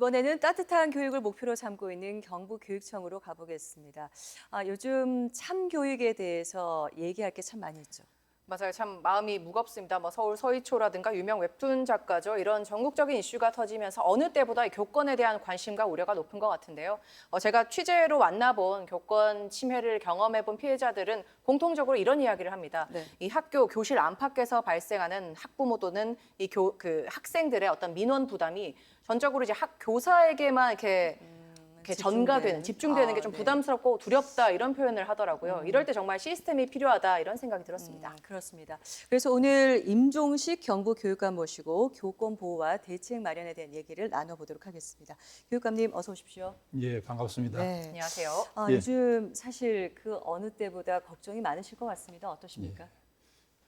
이번에는 따뜻한 교육을 목표로 삼고 있는 경북교육청으로 가보겠습니다. 요즘 참교육에 대해서 얘기할 게 참 많이 있죠. 맞아요. 참 마음이 무겁습니다. 서울 서희초라든가 유명 웹툰 작가죠. 이런 전국적인 이슈가 터지면서 어느 때보다 이 교권에 대한 관심과 우려가 높은 것 같은데요. 제가 취재로 만나본 교권 침해를 경험해본 피해자들은 공통적으로 이런 이야기를 합니다. 네. 이 학교 교실 안팎에서 발생하는 학부모 또는 학생들의 어떤 민원 부담이 전적으로 이제 교사에게만 이렇게 집중되는 게 좀 네. 부담스럽고 두렵다 이런 표현을 하더라고요. 이럴 때 정말 시스템이 필요하다 이런 생각이 들었습니다. 그렇습니다. 그래서 오늘 임종식 경북교육감 모시고 교권 보호와 대책 마련에 대한 얘기를 나눠보도록 하겠습니다. 교육감님 어서 오십시오. 예, 반갑습니다. 네. 안녕하세요. 예. 요즘 사실 그 어느 때보다 걱정이 많으실 것 같습니다. 어떠십니까?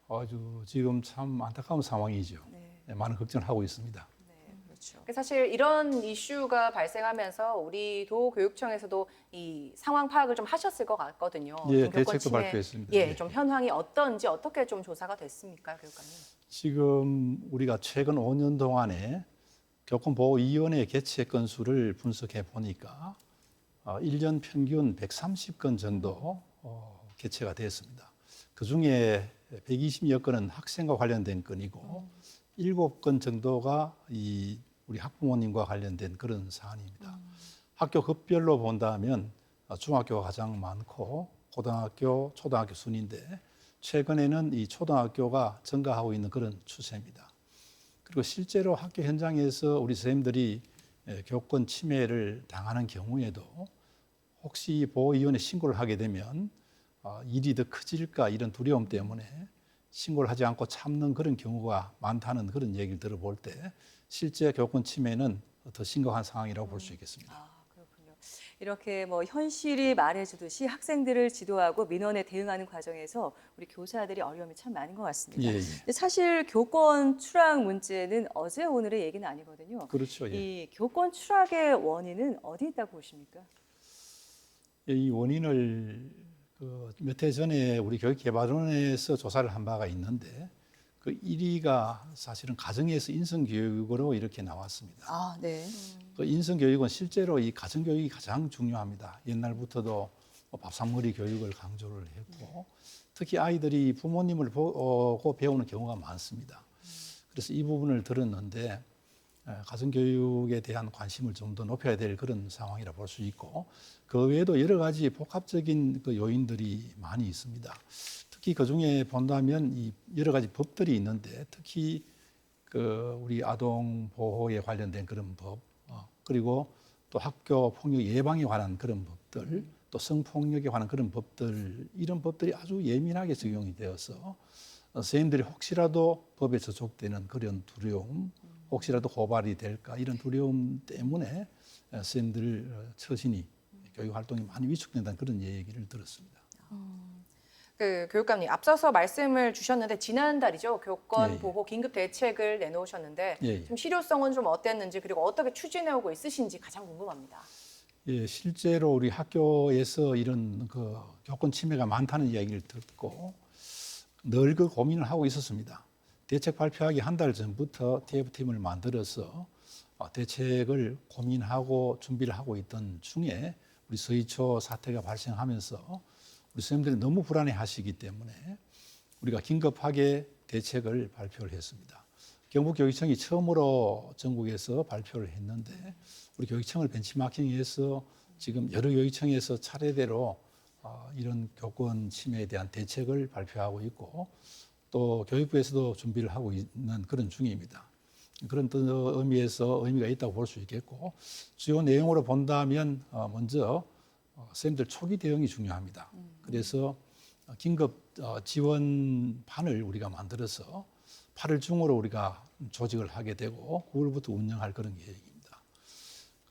아주 지금 참 안타까운 상황이죠. 네. 많은 걱정을 하고 있습니다. 네, 그렇죠. 사실 이런 이슈가 발생하면서 우리 도교육청에서도 이 상황 파악을 좀 하셨을 것 같거든요. 예, 좀 교권 대책도 침해, 발표했습니다. 예, 예. 좀 현황이 어떤지 어떻게 좀 조사가 됐습니까, 교육감님? 지금 우리가 최근 5년 동안에 교권보호위원회 개최 건수를 분석해 보니까 1년 평균 130건 정도 개최가 됐습니다. 그중에 120여 건은 학생과 관련된 건이고 7건 정도가 우리 학부모님과 관련된 그런 사안입니다. 학교 급별로 본다면 중학교가 가장 많고 고등학교, 초등학교 순인데 최근에는 이 초등학교가 증가하고 있는 그런 추세입니다. 그리고 실제로 학교 현장에서 우리 선생님들이 교권 침해를 당하는 경우에도 혹시 보호위원회 신고를 하게 되면 일이 더 커질까 이런 두려움 때문에 신고를 하지 않고 참는 그런 경우가 많다는 그런 얘기를 들어볼 때 실제 교권 침해는 더 심각한 상황이라고 볼 수 있겠습니다. 그렇군요. 이렇게 현실이 말해주듯이 학생들을 지도하고 민원에 대응하는 과정에서 우리 교사들이 어려움이 참 많은 것 같습니다. 예, 예. 근데 사실 교권 추락 문제는 어제 오늘의 얘기는 아니거든요. 그렇죠. 예. 이 교권 추락의 원인은 어디 있다고 보십니까? 이 원인을 몇 해 전에 우리 교육개발원에서 조사를 한 바가 있는데 그 1위가 사실은 가정에서 인성교육으로 이렇게 나왔습니다. 네. 그 인성교육은 실제로 이 가정교육이 가장 중요합니다. 옛날부터도 밥상머리 교육을 강조를 했고 특히 아이들이 부모님을 보고 배우는 경우가 많습니다. 그래서 이 부분을 들었는데 가정교육에 대한 관심을 좀 더 높여야 될 그런 상황이라 볼 수 있고 그 외에도 여러 가지 복합적인 그 요인들이 많이 있습니다. 특히 그 중에 본다면 이 여러 가지 법들이 있는데 특히 우리 아동 보호에 관련된 그런 법 그리고 또 학교 폭력 예방에 관한 그런 법들 또 성폭력에 관한 그런 법들 이런 법들이 아주 예민하게 적용이 되어서 선생님들이 혹시라도 법에 저촉되는 그런 두려움 혹시라도 고발이 될까 이런 두려움 때문에 선생님들 처신이 교육 활동이 많이 위축된다는 그런 얘기를 들었습니다. 교육감님 앞서서 말씀을 주셨는데 지난달이죠. 교권 예, 예. 보호 긴급 대책을 내놓으셨는데 예, 예. 좀 실효성은 좀 어땠는지 그리고 어떻게 추진해오고 있으신지 가장 궁금합니다. 예, 실제로 우리 학교에서 이런 교권 침해가 많다는 이야기를 듣고 늘 그 고민을 하고 있었습니다. 대책 발표하기 한 달 전부터 TF팀을 만들어서 대책을 고민하고 준비를 하고 있던 중에 우리 서희초 사태가 발생하면서 우리 선생님들이 너무 불안해 하시기 때문에 우리가 긴급하게 대책을 발표를 했습니다. 경북교육청이 처음으로 전국에서 발표를 했는데 우리 교육청을 벤치마킹해서 지금 여러 교육청에서 차례대로 이런 교권 침해에 대한 대책을 발표하고 있고 또 교육부에서도 준비를 하고 있는 그런 중입니다. 그런 의미가 있다고 볼 수 있겠고 주요 내용으로 본다면 먼저 선생님들 초기 대응이 중요합니다. 그래서 긴급 지원반을 우리가 만들어서 8월 중으로 우리가 조직을 하게 되고 9월부터 운영할 그런 계획입니다.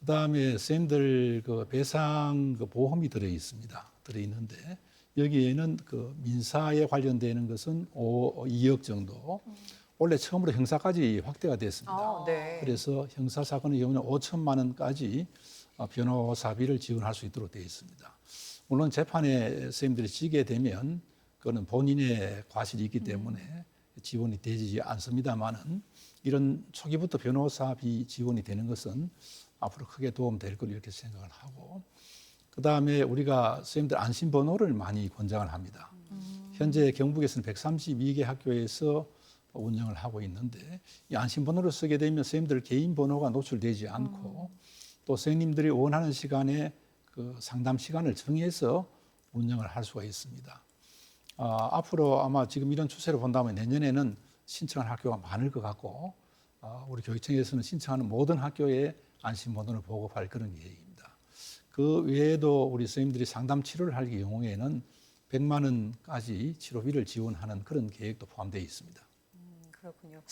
그다음에 선생님들 배상 보험이 들어 있는데 여기에는 민사에 관련되는 것은 2억 정도. 원래 처음으로 형사까지 확대가 됐습니다. 네. 그래서 형사 사건의 경우는 5천만 원까지 변호사비를 지원할 수 있도록 되어 있습니다. 물론 재판에 선생님들이 지게 되면 그거는 본인의 과실이 있기 때문에 지원이 되지 않습니다만은 이런 초기부터 변호사비 지원이 되는 것은 앞으로 크게 도움될 거로 이렇게 생각을 하고, 그다음에 우리가 선생님들 안심번호를 많이 권장을 합니다. 현재 경북에서는 132개 학교에서 운영을 하고 있는데, 이 안심번호를 쓰게 되면 선생님들 개인 번호가 노출되지 않고 또 선생님들이 원하는 시간에 그 상담 시간을 정해서 운영을 할 수가 있습니다. 앞으로 아마 지금 이런 추세로 본다면 내년에는 신청할 학교가 많을 것 같고, 우리 교육청에서는 신청하는 모든 학교에 안심번호를 보급할 그런 계획입니다. 그 외에도 우리 선생님들이 상담 치료를 할 경우에는 100만 원까지 치료비를 지원하는 그런 계획도 포함되어 있습니다. 그렇군요.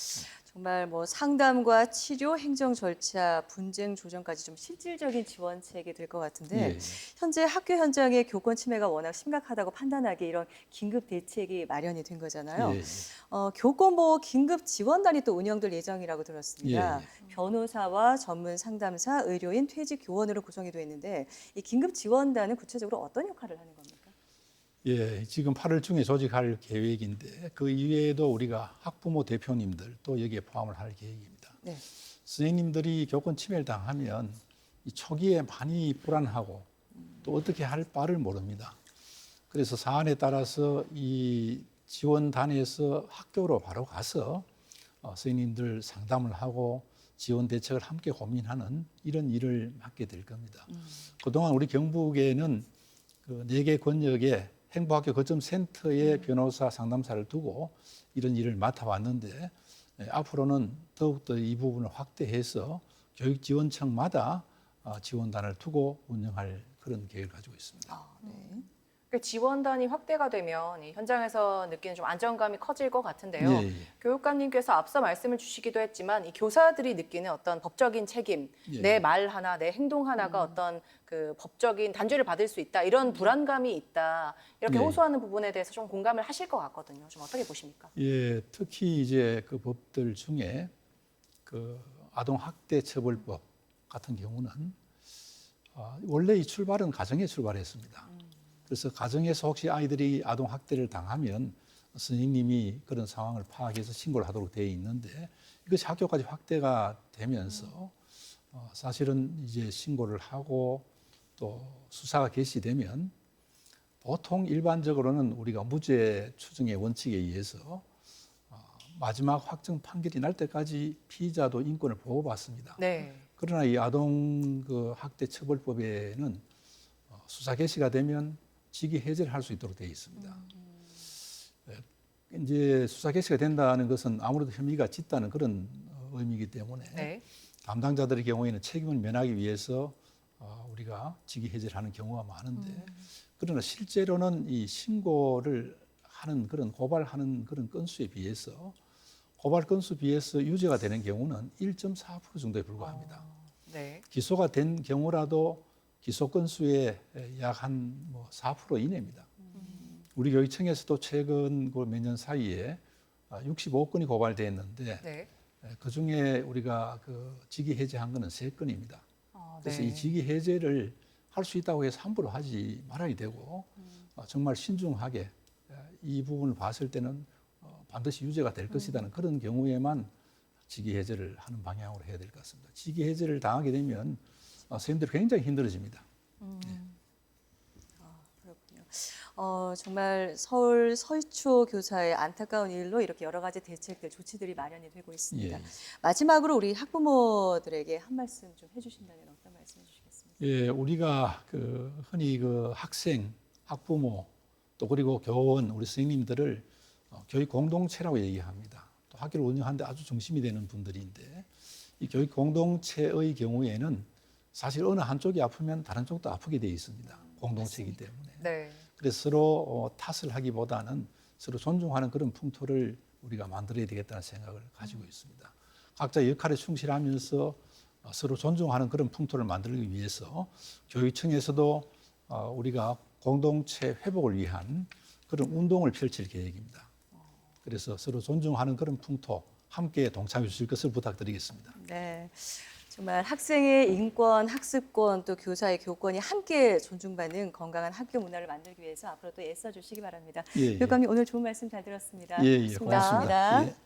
정말 뭐 상담과 치료, 행정 절차, 분쟁 조정까지 좀 실질적인 지원책이 될 것 같은데 예. 현재 학교 현장의 교권 침해가 워낙 심각하다고 판단하기에 이런 긴급 대책이 마련이 된 거잖아요. 예. 교권보호 긴급 지원단이 또 운영될 예정이라고 들었습니다. 예. 변호사와 전문 상담사, 의료인, 퇴직 교원으로 구성이 되어 있는데 이 긴급 지원단은 구체적으로 어떤 역할을 하는 겁니까? 예, 지금 8월 중에 조직할 계획인데 그 이외에도 우리가 학부모 대표님들 또 여기에 포함을 할 계획입니다. 네. 선생님들이 교권 침해를 당하면 이 초기에 많이 불안하고 또 어떻게 할 바를 모릅니다. 그래서 사안에 따라서 이 지원단에서 학교로 바로 가서 선생님들 상담을 하고 지원 대책을 함께 고민하는 이런 일을 맡게 될 겁니다. 그동안 우리 경북에는 그 4개 권역에 행복학교 거점 센터에 변호사 상담사를 두고 이런 일을 맡아왔는데 앞으로는 더욱더 이 부분을 확대해서 교육지원청마다 지원단을 두고 운영할 그런 계획을 가지고 있습니다. 네. 그 지원단이 확대가 되면 이 현장에서 느끼는 좀 안정감이 커질 것 같은데요. 예, 예. 교육감님께서 앞서 말씀을 주시기도 했지만 이 교사들이 느끼는 어떤 법적인 책임, 예. 내 말 하나, 내 행동 하나가 어떤 그 법적인 단죄를 받을 수 있다, 이런 불안감이 있다, 이렇게 예. 호소하는 부분에 대해서 좀 공감을 하실 것 같거든요. 좀 어떻게 보십니까? 예, 특히 이제 그 법들 중에 그 아동학대처벌법 같은 경우는 원래 이 출발은 가정에 출발했습니다. 그래서 가정에서 혹시 아이들이 아동학대를 당하면 선생님이 그런 상황을 파악해서 신고를 하도록 되어 있는데 이것이 학교까지 확대가 되면서 사실은 이제 신고를 하고 또 수사가 개시되면 보통 일반적으로는 우리가 무죄 추정의 원칙에 의해서 마지막 확정 판결이 날 때까지 피의자도 인권을 보호받습니다. 네. 그러나 이 아동 그 학대 처벌법에는 수사 개시가 되면 직위 해제를 할 수 있도록 되어 있습니다. 이제 수사 개시가 된다는 것은 아무래도 혐의가 짙다는 그런 의미이기 때문에 네. 담당자들의 경우에는 책임을 면하기 위해서 우리가 직위 해제를 하는 경우가 많은데 그러나 실제로는 이 신고를 하는 그런 고발하는 그런 건수에 비해서 고발 건수 비해서 유죄가 되는 경우는 1.4% 정도에 불과합니다. 네. 기소가 된 경우라도 기소 건수의 약 한 4% 이내입니다. 우리 교육청에서도 최근 그 몇 년 사이에 65건이 고발됐는데 네. 그 중에 우리가 그 직위 해제한 거는 3건입니다. 그래서 네. 이 직위 해제를 할 수 있다고 해서 함부로 하지 말아야 되고 정말 신중하게 이 부분을 봤을 때는 반드시 유죄가 될 것이라는 그런 경우에만 직위 해제를 하는 방향으로 해야 될 것 같습니다. 직위 해제를 당하게 되면 선생님들이 굉장히 힘들어집니다. 그렇군요. 정말 서울 서희초 교사의 안타까운 일로 이렇게 여러 가지 대책들, 조치들이 마련이 되고 있습니다. 예. 마지막으로 우리 학부모들에게 한 말씀 좀 해주신다면 어떤 말씀 해주시겠습니까? 예, 우리가 그 흔히 그 학생, 학부모 또 그리고 교원, 우리 선생님들을 교육 공동체라고 얘기합니다. 또 학교를 운영하는데 아주 중심이 되는 분들인데 이 교육 공동체의 경우에는 사실 어느 한쪽이 아프면 다른 쪽도 아프게 되어 있습니다. 공동체이기 때문에. 네. 그래서 서로 탓을 하기보다는 서로 존중하는 그런 풍토를 우리가 만들어야 되겠다는 생각을 가지고 있습니다. 각자 역할에 충실하면서 서로 존중하는 그런 풍토를 만들기 위해서 교육청에서도 우리가 공동체 회복을 위한 그런 운동을 펼칠 계획입니다. 그래서 서로 존중하는 그런 풍토 함께 동참해 주실 것을 부탁드리겠습니다. 네. 정말 학생의 인권, 학습권, 또 교사의 교권이 함께 존중받는 건강한 학교 문화를 만들기 위해서 앞으로 또 애써 주시기 바랍니다. 예, 예. 교육감님 오늘 좋은 말씀 잘 들었습니다. 예, 예, 고맙습니다. 예.